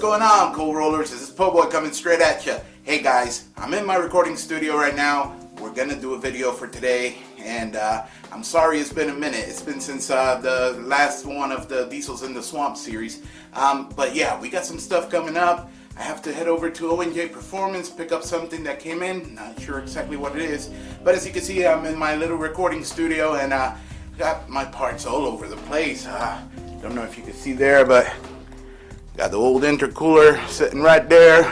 going on, cool rollers? This is Po Boy coming straight at you. Hey guys, I'm in my recording studio right now. We're gonna do a video for today, and I'm sorry it's been a minute. It's been since the last one of the Diesels in the Swamp series. But yeah, we got some stuff coming up. I have to head over to O&J Performance, pick up something that came in. Not sure exactly what it is, but as you can see, I'm in my little recording studio, and got my parts all over the place. Don't know if you can see there, but got the old intercooler sitting right there,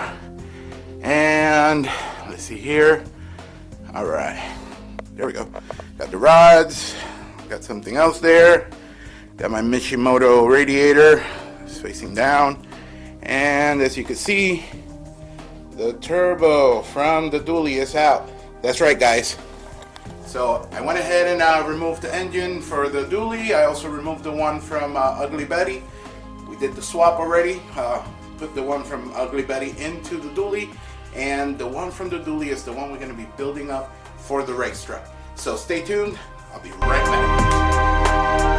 and let's see here. All right, there we go. Got the rods, got something else there. Got my Mishimoto radiator, it's facing down. And as you can see, the turbo from the dually is out. That's right, guys. So I went ahead and removed the engine for the dually. I also removed the one from Ugly Betty. We did the swap already. Put the one from Ugly Betty into the dually, and the one from the dually is the one we're going to be building up for the race truck. So stay tuned. I'll be right back.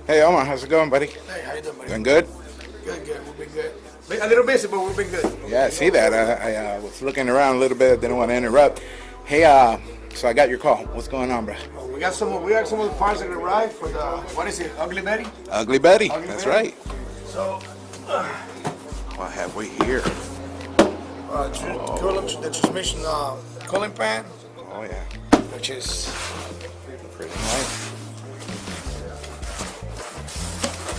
Hey Omar, how's it going, buddy? Hey, how you doing, buddy? Doing good? Good. We've been good. A little busy, but we've been good. Yeah, I see that. I was looking around a little bit. Didn't want to interrupt. Hey, so I got your call. What's going on, bro? We got some of the parts that arrived for the, what is it, Ugly Betty? Ugly Betty. That's right. So, What have we here? the transmission cooling pan, Oh yeah, which is pretty nice.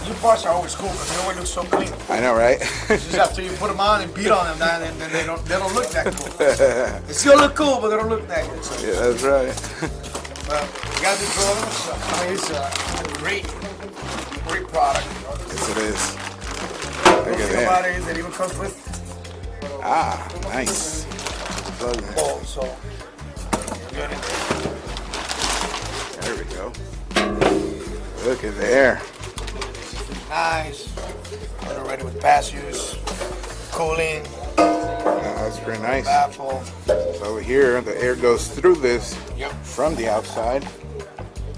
new parts are always cool because they always look so clean. I know, right? Just after you put them on and beat on them, then they don't look that cool. They still look cool, but they don't look that good. So, Yeah, that's right. we got this roller. So, I mean, it's a great product. Yes, it is. The Look at thing about that. it is that it even comes with Nice. Plug that. ball, so good. There we go. Look at there. Nice. They're ready with pass use, cooling, That's pretty nice. baffle. So over here, the air goes through this Yep. from the outside.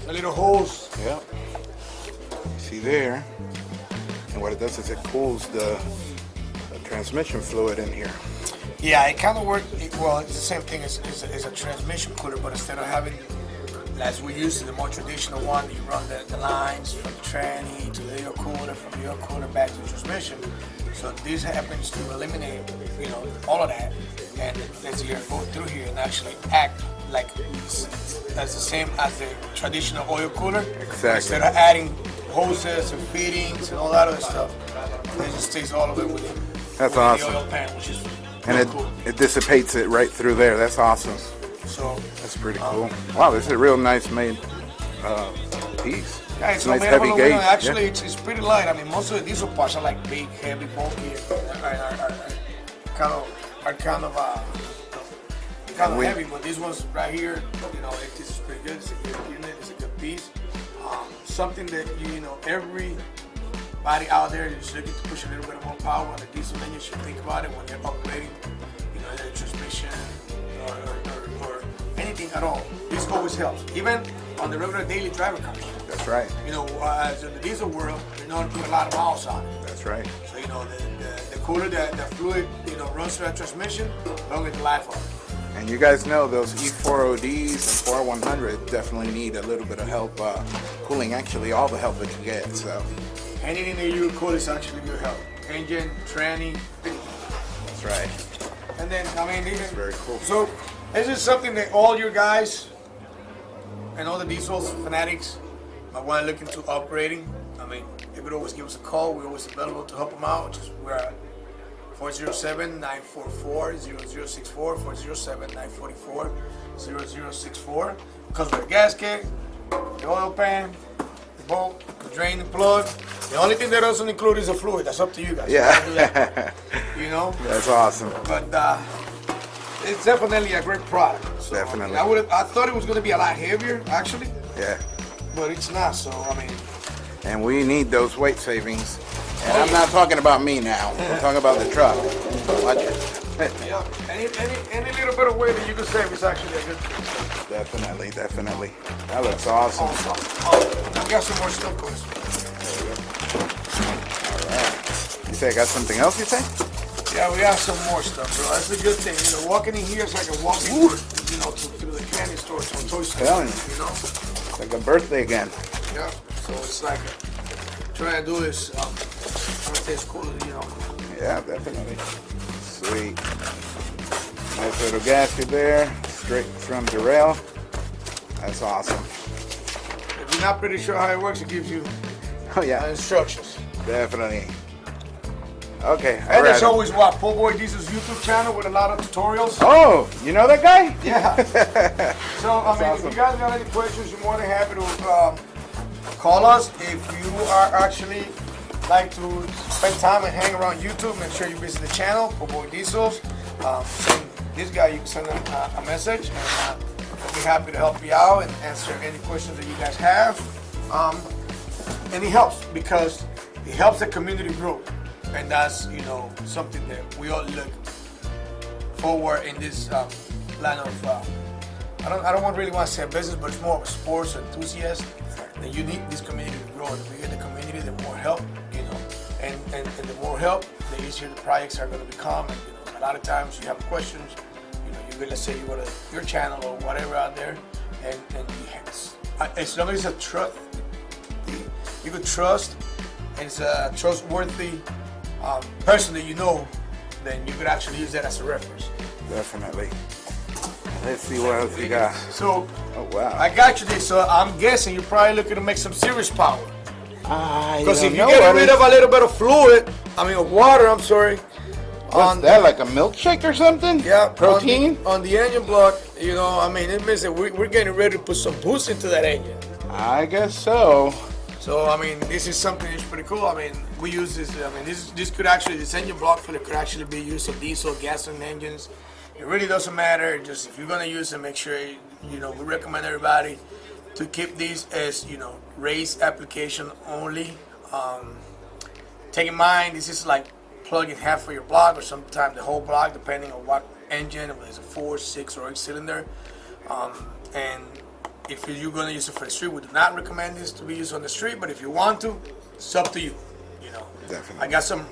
The little hose. Yep. See there. And what it does is it cools the transmission fluid in here. Yeah, it kind of works. Well, it's the same thing as a transmission cooler, but instead of having, as we used to, the more traditional one, you run the lines from the tranny to the air cooler, from the air cooler back to the transmission. So this happens to eliminate, all of that, and as the air go through here and actually act like that's the same as the traditional oil cooler. Exactly. Instead of adding hoses and fittings and all that other stuff, it just takes all of it within. That's within awesome. The oil pan, which is And real cool. it dissipates it right through there. That's awesome. So That's pretty cool. Wow, this is a real nice made piece. yeah, it's nice made of heavy aluminum. gauge. Actually, Yeah. it's pretty light. I mean, most of the diesel parts are like big, heavy, bulky, are kind of heavy. But these ones right here, this is pretty good. It's a good unit. It's a good piece. something that you know everybody out there is looking to push a little bit more power on the diesel engine should think about it when they're upgrading, you know, the transmission or anything at all. This always helps, even on the regular daily driver cars. That's right. You know, as in the diesel world, you're known to put a lot of miles on it. That's right. So you know, the cooler the fluid runs through that transmission, longer the life of it. And you guys know those E4ODs and 4100 definitely need a little bit of help cooling. Actually, all the help it can get. So anything that you cool is actually good help. Engine, tranny. that's right. And then I mean, It's very cool. So this is something that all your guys and all the diesel fanatics might want to look into upgrading. I mean, they could always give us a call. We're always available to help them out. We're at 407-944-0064, 407-944-0064. Comes with a gasket, the oil pan, the bolt, the drain, the plug. The only thing that doesn't include is the fluid. That's up to you guys. Yeah. You know? That's awesome. But it's definitely a great product. So, Definitely. I thought it was going to be a lot heavier, actually, Yeah. but it's not. So, I mean, And we need those weight savings. And I'm not talking about me now. I'm talking about the truck. Watch it. yeah, any little bit of weight that you can save is actually a good thing. Definitely, definitely. That looks awesome. I got some more stuff for us. All right. You say I got something else, you say? Yeah, we have some more stuff, bro. That's a good thing. You know, walking in here is like a walking, through the candy store to a toy store. Telling you. You know? It's like a birthday again. Yeah. So it's like trying to do this. I would say it's cool, you know. Yeah, definitely. Sweet. Nice little gasket there, straight from the rail. That's awesome. If you're not pretty sure how it works, it gives you Oh yeah, instructions. definitely. Okay. And there's alright. always what Poor Boy Diesel's YouTube channel with a lot of tutorials. Oh, you know that guy? Yeah. So I mean, awesome. if you guys got any questions, you're more than happy to call us. If you are actually like to spend time and hang around YouTube, make sure you visit the channel, Poor Boy Diesels. Send this guy, you can send him a message, and we'll be happy to help you out and answer any questions that you guys have. And it helps because it helps the community grow, and that's something that we all look forward in this line of. I don't really want to say business, but it's more of a sports enthusiast. That you need this community to grow. The bigger the community, the more help, and the more help, the easier the projects are going to become. And a lot of times you have questions. Let's say you go to your channel or whatever out there, and as long as it's a trust, you could trust, and it's a trustworthy person that you know, then you could actually use that as a reference. Definitely. Let's see what else you got. So, Oh wow. I got you this. So I'm guessing you're probably looking to make some serious power. Because if you know get what rid is- of a little bit of fluid, of water, I'm sorry. What's that, like a milkshake or something? Yeah, Protein? on the engine block. It means that we're getting ready to put some boost into that engine. I guess so. So this is something that's pretty cool. We use this. This engine block filler could actually be used on diesel, gasoline engines. It really doesn't matter. Just if you're gonna use it, make sure we recommend everybody to keep these as race application only. Take in mind this is like plugging half of your block or sometimes the whole block, depending on what engine, whether it's a 4, 6, or 8 cylinder. And if you're going to use it for the street, we do not recommend this to be used on the street, but if you want to, it's up to you. Definitely. I got some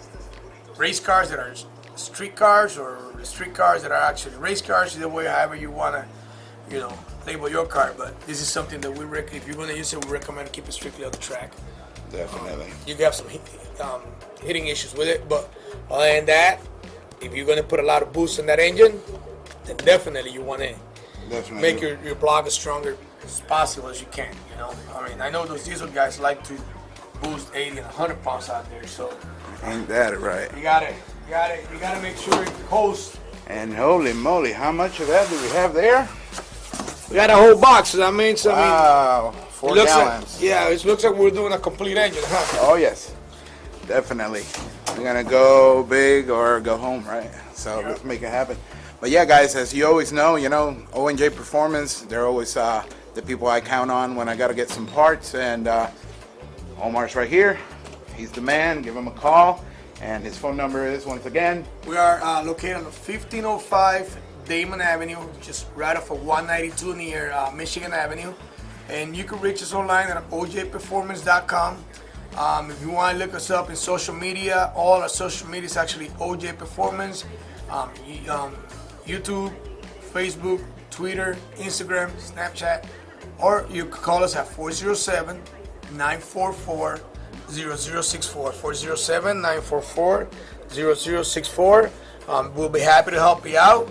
race cars that are street cars, or street cars that are actually race cars, either way, however you want to, label your car. But this is something that if you're going to use it, we recommend keep it strictly on the track. Definitely. You can have some hitting issues with it, but other than that, if you're going to put a lot of boost in that engine, then definitely you want to make your block as stronger as possible as you can. I know those diesel guys like to boost 80 and 100 pounds out there, so Ain't that right? you gotta make sure it holds. And holy moly, how much of that do we have there? We got a whole box. Wow, 4 it looks gallons. it looks like we're doing a complete engine, huh? Oh yes, definitely. We're gonna go big or go home, right? So let's make it happen. But yeah, guys, as you always know, ONJ Performance, they're always the people I count on when I gotta get some parts. And Omar's right here. He's the man. Give him a call. And his phone number is, once again, We are located on 1505 Damon Avenue, just right off of 192 near Michigan Avenue. And you can reach us online at ojperformance.com. If you want to look us up in social media, all our social media is actually OJ Performance. YouTube, Facebook, Twitter, Instagram, Snapchat, or you can call us at 407-944-0064. 407-944-0064. We'll be happy to help you out.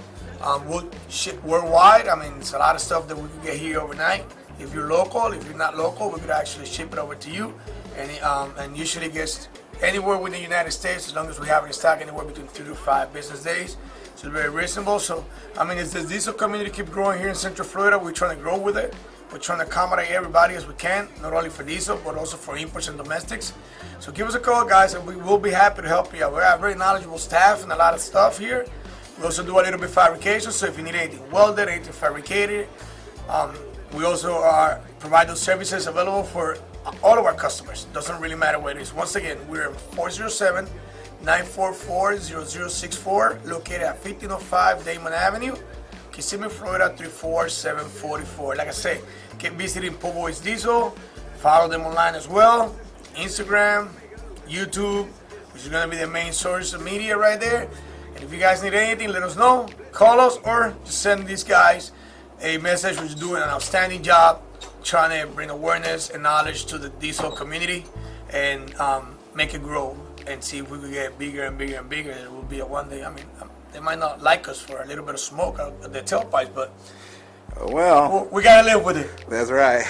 We'll ship worldwide. I mean, it's a lot of stuff that we can get here overnight. If you're local, if you're not local, we could actually ship it over to you. And usually gets anywhere within the United States, as long as we have it in stock, anywhere between 3 to 5 business days. So it's very reasonable. So, I mean, as the diesel community keep growing here in Central Florida, we're trying to grow with it. We're trying to accommodate everybody as we can, not only for diesel, but also for imports and domestics. So give us a call, guys, and we will be happy to help you out. We have very knowledgeable staff and a lot of stuff here. We also do a little bit of fabrication, so if you need anything welded, anything fabricated, we also provide those services available for all of our customers. Doesn't really matter what it is. Once again, we're 407-944-0064, located at 1505 Damon Avenue, Kissimmee, Florida 34744. Like I say, keep visiting Po' Boys Diesel. Follow them online as well. Instagram, YouTube, which is going to be the main source of media right there. And if you guys need anything, let us know. Call us or just send these guys a message, which is doing an outstanding job trying to bring awareness and knowledge to the diesel community and make it grow and see if we could get bigger and bigger and bigger. It will be a one day. I mean, they might not like us for a little bit of smoke out of their tailpipes, but well, we gotta live with it. That's right,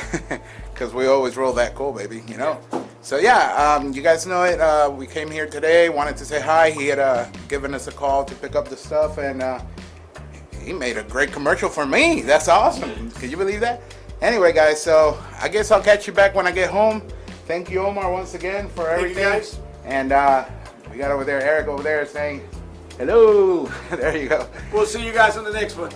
because we always roll that coal, baby, you know. So yeah, you guys know it. We came here today, wanted to say hi. He had given us a call to pick up the stuff, and he made a great commercial for me. That's awesome. Can you believe that? Anyway, guys, so I guess I'll catch you back when I get home. Thank you, Omar, once again for everything. Thank you, guys. And we got over there, Eric over there saying hello. There you go. We'll see you guys on the next one.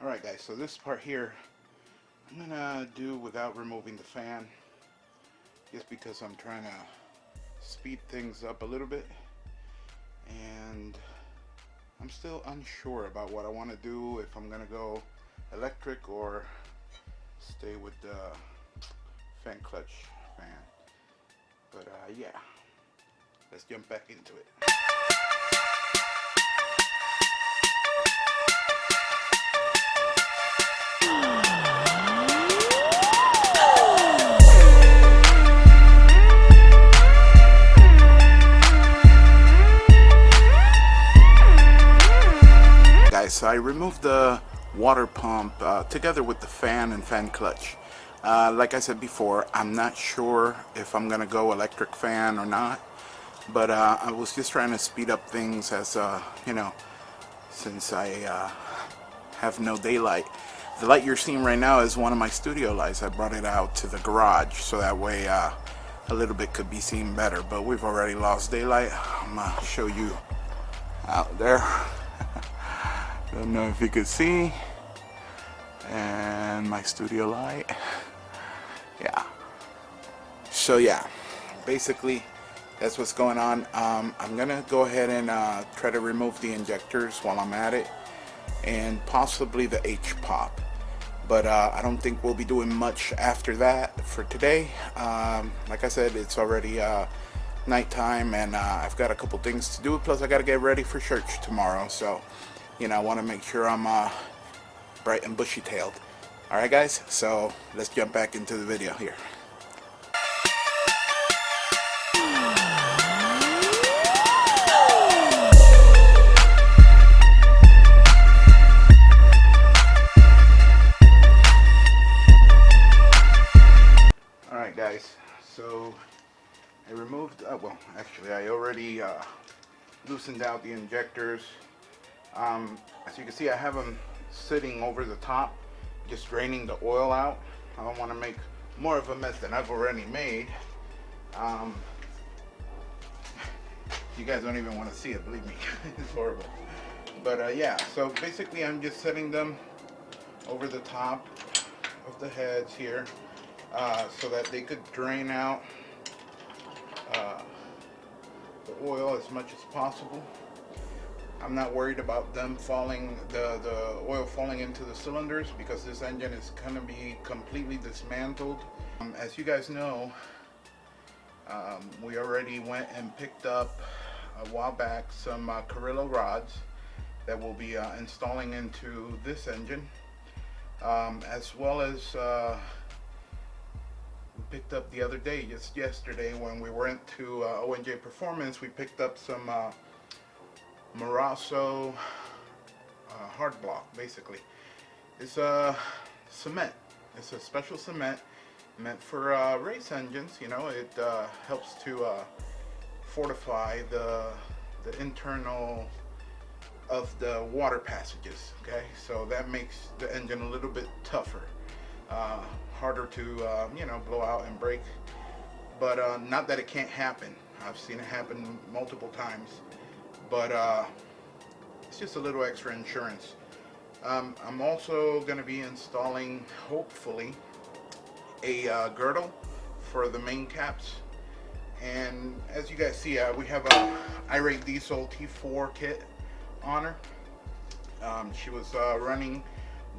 Alright guys, so this part here I'm gonna do without removing the fan, just because I'm trying to speed things up a little bit, and I'm still unsure about what I want to do, if I'm gonna go electric or stay with the fan clutch fan. But yeah, let's jump back into it. So I removed the water pump together with the fan and fan clutch. Like I said before, I'm not sure if I'm gonna go electric fan or not, but I was just trying to speed up things as you know, since I have no daylight. The light you're seeing right now is one of my studio lights. I brought it out to the garage so that way a little bit could be seen better, but we've already lost daylight. I'm gonna show you out there. Don't know if you could see, and my studio light. Yeah, so yeah, basically that's what's going on. I'm gonna go ahead and try to remove the injectors while I'm at it, and possibly the H-pop. but I don't think we'll be doing much after that for today. Like I said, it's already nighttime, and I've got a couple things to do. Plus, I got to get ready for church tomorrow, so I want to make sure I'm bright and bushy-tailed. All right, guys. So let's jump back into the video here. Alright guys, so I removed, well actually I already loosened out the injectors. As you can see, I have them sitting over the top, just draining the oil out. I don't want to make more of a mess than I've already made. You guys don't even want to see it, believe me. It's horrible. But yeah, so basically I'm just setting them over the top of the heads here. So that they could drain out the oil as much as possible. I'm not worried about them falling, the oil falling into the cylinders, because this engine is going to be completely dismantled. As you guys know, we already went and picked up a while back some Carrillo rods that we'll be installing into this engine, as well as we picked up the other day, just yesterday, when we went to ONJ Performance. We picked up some Marasso hard block. Basically, it's a cement. It's a special cement meant for race engines. You know, it helps to fortify the internal of the water passages. Okay, so that makes the engine a little bit tougher. Harder to blow out and break, but not that it can't happen. I've seen it happen multiple times, but it's just a little extra insurance. I'm also going to be installing, hopefully, a girdle for the main caps. And as you guys see, we have a Irate Diesel T4 kit on her. She was running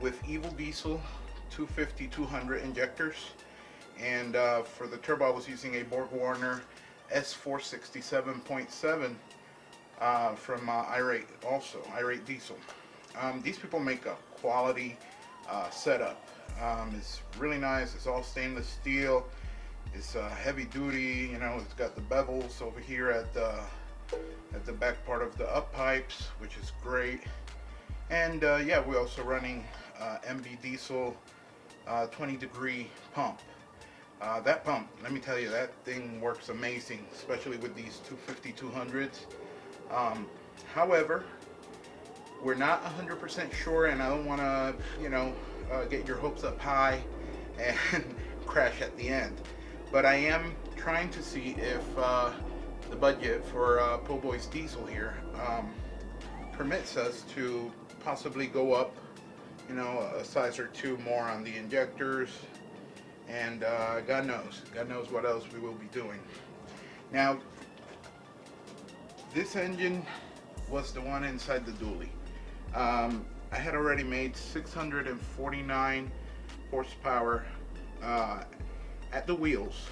with Evil Diesel 250-200 injectors, and for the turbo I was using a Borg-Warner S467.7 from Irate, also Irate Diesel. These people make a quality setup. It's really nice. It's all stainless steel. It's heavy duty. It's got the bevels over here at the back part of the up pipes, which is great. And yeah, we're also running MB Diesel 20-degree pump. That pump, let me tell you, that thing works amazing, especially with these 250-200s. However, we're not 100% sure, and I don't want to, get your hopes up high and crash at the end. But I am trying to see if the budget for Po' Boy's Diesel here permits us to possibly go up, a size or two more on the injectors, and God knows what else we will be doing. Now, this engine was the one inside the dually. I had already made 649 horsepower at the wheels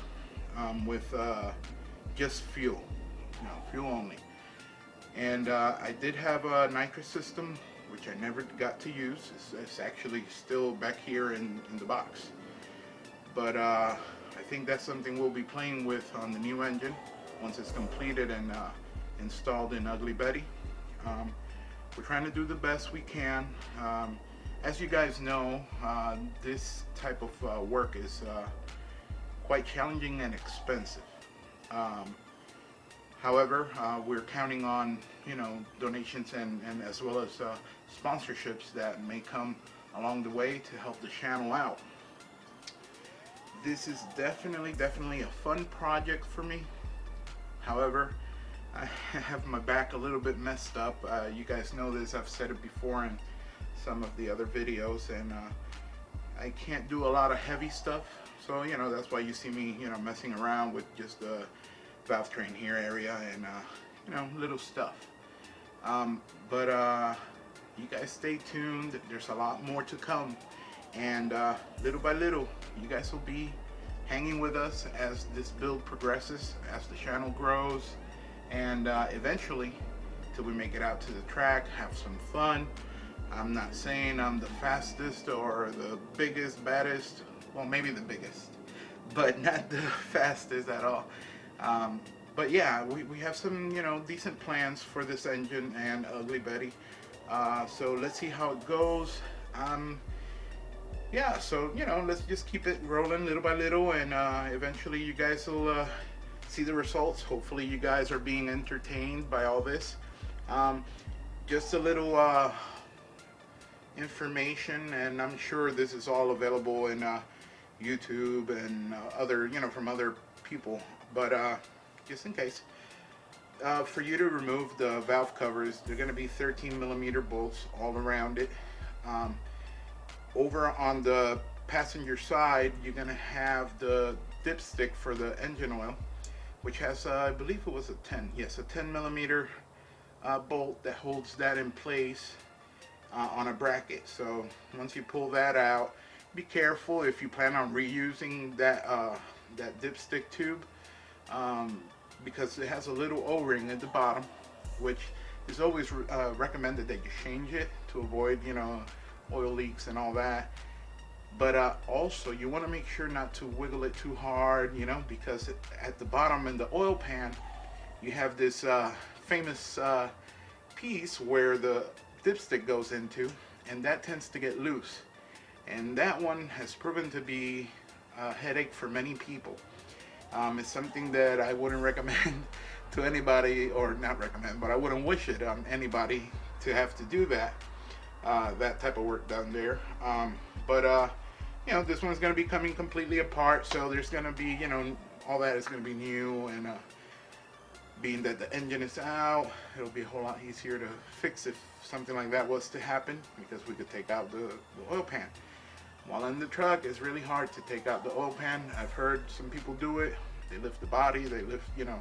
with just fuel, fuel only. And I did have a nitrous system, which I never got to use. It's actually still back here in the box. But I think that's something we'll be playing with on the new engine once it's completed and installed in Ugly Betty. We're trying to do the best we can. As you guys know, this type of work is quite challenging and expensive. However, we're counting on donations and as well as sponsorships that may come along the way to help the channel out. This is definitely a fun project for me. However, I have my back a little bit messed up. You guys know this. I've said it before in some of the other videos, and I can't do a lot of heavy stuff. So that's why you see me messing around with just the valve train here area and little stuff. But you guys stay tuned. There's a lot more to come And little by little, you guys will be hanging with us as this build progresses, as the channel grows, and eventually, till we make it out to the track, have some fun. I'm not saying I'm the fastest or the biggest, baddest, well, maybe the biggest, but not the fastest at all. But yeah, we have some, you know, decent plans for this engine and Ugly Betty. So let's see how it goes. Yeah, so, you know, let's just keep it rolling little by little, and eventually you guys will see the results. Hopefully you guys are being entertained by all this. Just a little information, and I'm sure this is all available in YouTube and other, you know, from other people, but just in case. For you to remove the valve covers, they're going to be 13mm bolts all around it. Over on the passenger side, you're going to have the dipstick for the engine oil, which has, I believe it was a 10mm bolt that holds that in place on a bracket. So once you pull that out, be careful if you plan on reusing that that dipstick tube, because it has a little O-ring at the bottom, which is always recommended that you change it to avoid, you know, oil leaks and all that. But also you want to make sure not to wiggle it too hard, you know, because at the bottom in the oil pan you have this famous piece where the dipstick goes into, and that tends to get loose, and that one has proven to be a headache for many people. It's something that I wouldn't recommend to anybody, or not recommend, but I wouldn't wish it on anybody to have to do that type of work down there. You know, this one's going to be coming completely apart, so there's going to be, you know, all that is going to be new, and being that the engine is out, it'll be a whole lot easier to fix if something like that was to happen, because we could take out the oil pan. While in the truck, it's really hard to take out the oil pan. I've heard some people do it. They lift the body, they lift, you know,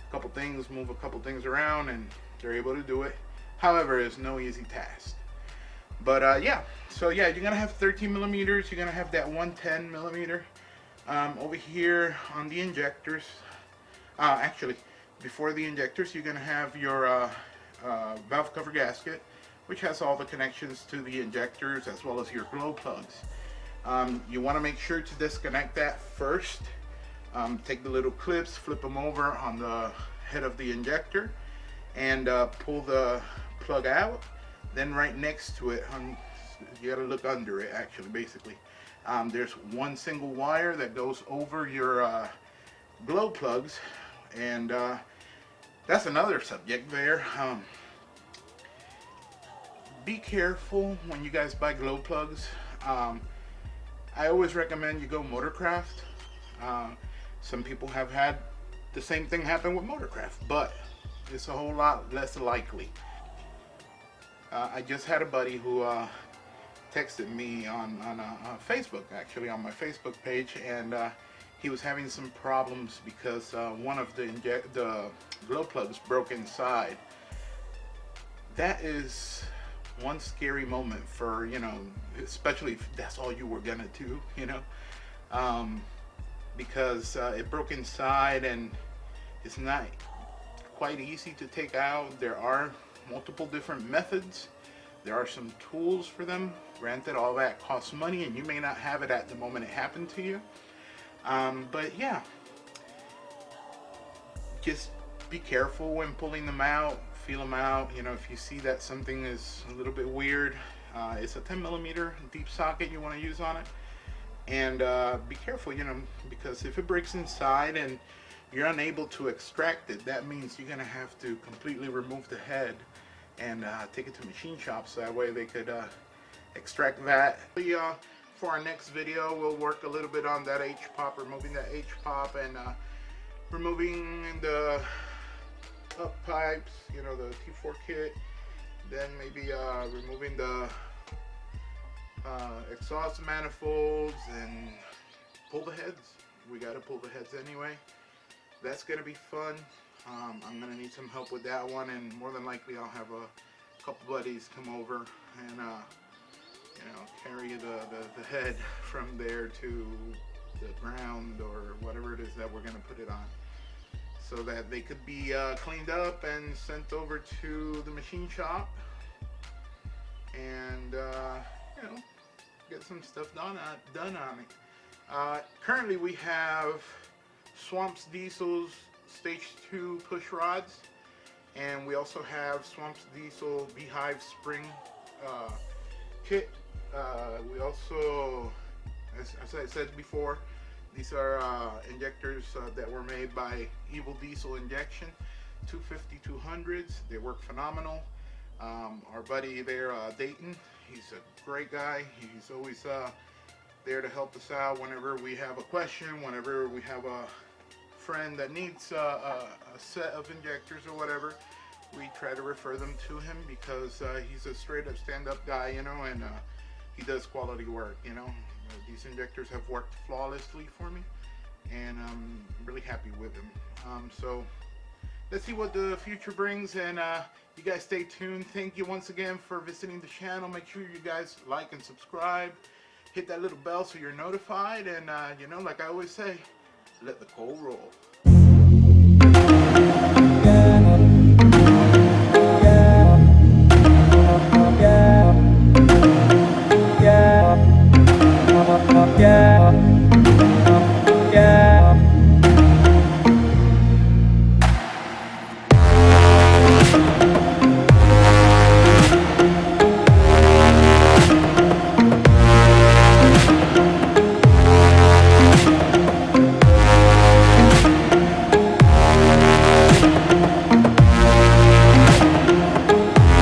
a couple things, move a couple things around, and they're able to do it. However, it's no easy task. But yeah, so yeah, you're gonna have 13mm. You're gonna have that 110mm over here on the injectors. Actually, before the injectors, you're gonna have your valve cover gasket, which has all the connections to the injectors as well as your glow plugs. You want to make sure to disconnect that first. Take the little clips, flip them over on the head of the injector, and pull the plug out. Then right next to it, you gotta look under it actually, basically. There's one single wire that goes over your glow plugs, and that's another subject there. Be careful when you guys buy glow plugs. I always recommend you go Motorcraft. Some people have had the same thing happen with Motorcraft, but it's a whole lot less likely. I just had a buddy who texted me on Facebook, actually on my Facebook page, and he was having some problems because one of the glow plugs broke inside. That is one scary moment for, you know, especially if that's all you were gonna do, you know, because it broke inside and it's not quite easy to take out. There are multiple different methods. There are some tools for them. Granted, all that costs money and you may not have it at the moment it happened to you. But yeah, just be careful when pulling them out. Feel them out. You know, if you see that something is a little bit weird, it's a 10mm deep socket you want to use on it. And be careful, you know, because if it breaks inside and you're unable to extract it, that means you're going to have to completely remove the head and take it to machine shops, so that way they could extract that. For our next video, we'll work a little bit on that H-pop, removing that H-pop, and removing the up pipes, you know, the T4 kit. Then maybe removing the exhaust manifolds and pull the heads. We got to pull the heads anyway. That's going to be fun. I'm going to need some help with that one, and more than likely I'll have a couple buddies come over and carry the head from there to the ground or whatever it is that we're going to put it on, so that they could be cleaned up and sent over to the machine shop and get some stuff done on it. Currently we have Swamps Diesel's Stage 2 push rods, and we also have Swamps Diesel Beehive Spring kit. We also, as I said before, these are injectors that were made by Evil Diesel Injection, 250 200s. They work phenomenal. Our buddy there, Dayton, he's a great guy. He's always there to help us out whenever we have a question, whenever we have a friend that needs a set of injectors or whatever. We try to refer them to him because he's a straight up stand-up guy, and he does quality work. These injectors have worked flawlessly for me, and I'm really happy with them. So let's see what the future brings, and you guys stay tuned. Thank you once again for visiting the channel. Make sure you guys like and subscribe. Hit that little bell so you're notified, and like I always say, let the coal roll.